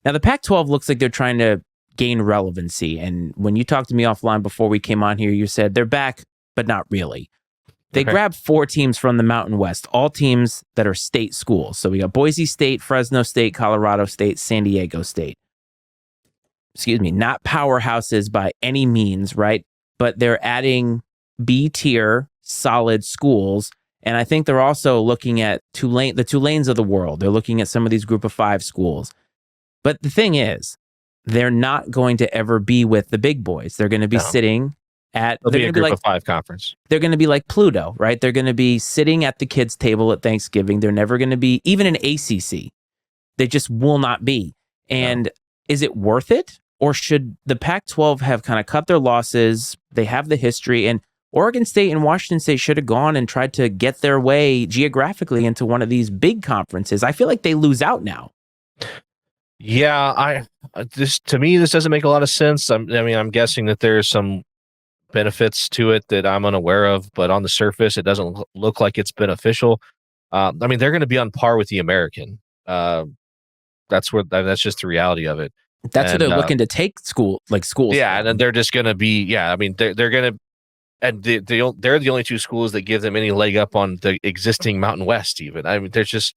Now, the Pac-12 looks like they're trying to gain relevancy. And when you talked to me offline before we came on here, you said they're back, but not really. They grabbed 4 teams from the Mountain West, all teams that are state schools. So we got Boise State, Fresno State, Colorado State, San Diego State. Excuse me, not powerhouses by any means, right? But they're adding B-tier solid schools. And I think they're also looking at the Tulanes of the world. They're looking at some of these group of 5 schools. But the thing is, they're not going to ever be with the big boys. They're going to be sitting at... They'll be a group of 5 conference. They're going to be like Pluto, right? They're going to be sitting at the kids' table at Thanksgiving. They're never going to be even an ACC. They just will not be. And is it worth it? Or should the Pac-12 have kind of cut their losses? They have the history, and Oregon State and Washington State should have gone and tried to get their way geographically into one of these big conferences. I feel like they lose out now. Yeah, to me, this doesn't make a lot of sense. I'm guessing that there's some benefits to it that I'm unaware of, but on the surface, it doesn't look like it's beneficial. They're going to be on par with the American. That's just the reality of it. That's what they're looking to take schools. Yeah, and then they're just going to be. Yeah, they're going to, and they're the only 2 schools that give them any leg up on the existing Mountain West. Even there's just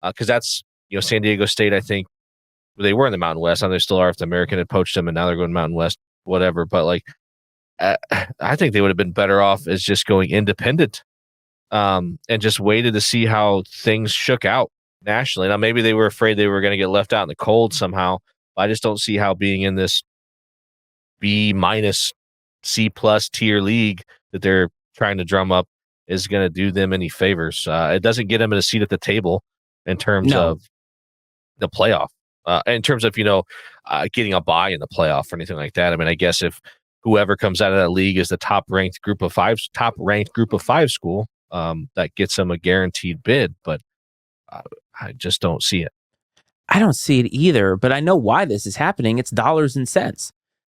because that's San Diego State. I think they were in the Mountain West, and they still are if the American had poached them, and now they're going Mountain West, whatever. But I think they would have been better off as just going independent, and just waited to see how things shook out nationally. Now maybe they were afraid they were going to get left out in the cold somehow. I just don't see how being in this B-, C+ tier league that they're trying to drum up is going to do them any favors. It doesn't get them a seat at the table in terms of the playoff. In terms of getting a bye in the playoff or anything like that. I guess if whoever comes out of that league is the top ranked group of 5 school, that gets them a guaranteed bid. But I just don't see it. I don't see it either, but I know why this is happening. It's dollars and cents.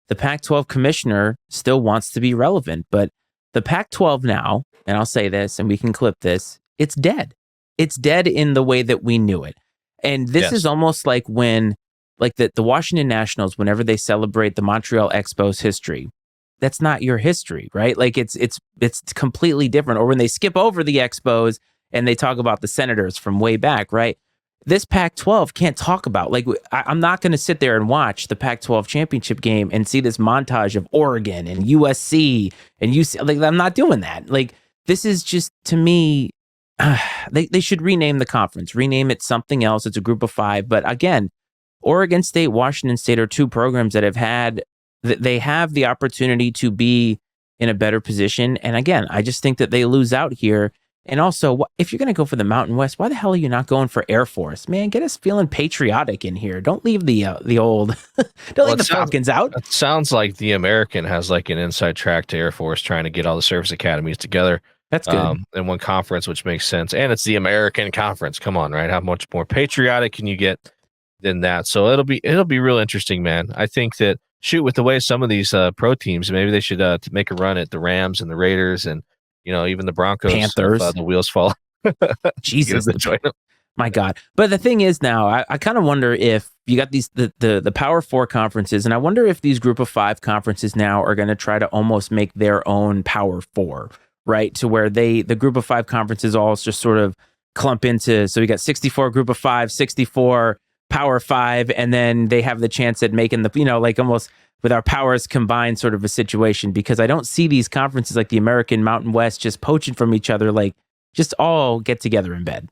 The Pac-12 commissioner still wants to be relevant, but the Pac-12 now, and I'll say this and we can clip this, it's dead. It's dead in the way that we knew it. And this is almost like when, the Washington Nationals, whenever they celebrate the Montreal Expos history, that's not your history, right? It's completely different. Or when they skip over the Expos and they talk about the Senators from way back, right? This Pac-12 can't talk about, I'm not going to sit there and watch the Pac-12 championship game and see this montage of Oregon and USC and UC. I'm not doing that. This is just, to me, they should rename the conference, rename it something else. It's a group of 5. But again, Oregon State, Washington State are 2 programs that they have the opportunity to be in a better position. And again, I just think that they lose out here. And also, if you're going to go for the Mountain West, why the hell are you not going for Air Force? Man, get us feeling patriotic in here. Don't leave the old, leave the Falcons out. It sounds like the American has an inside track to Air Force trying to get all the service academies together. That's good. In one conference, which makes sense. And it's the American Conference. Come on, right? How much more patriotic can you get than that? So it'll be real interesting, man. I think that, with the way some of these pro teams, maybe they should make a run at the Rams and the Raiders and even the Broncos, Panthers, if, the wheels fall. Jesus, my God! But the thing is, now I kind of wonder if you got the Power 4 conferences, and I wonder if these Group of 5 conferences now are going to try to almost make their own Power 4, right? To where the Group of 5 conferences all just sort of clump into. So we got 64 Group of 5, 64 Power 5, and then they have the chance at making the almost with our powers combined sort of a situation, because I don't see these conferences like the American, Mountain West just poaching from each other, just all get together in bed.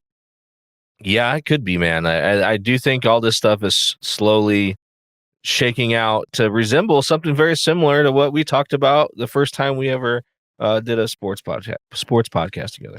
Yeah, it could be, man. I do think all this stuff is slowly shaking out to resemble something very similar to what we talked about the first time we ever did a sports podcast together.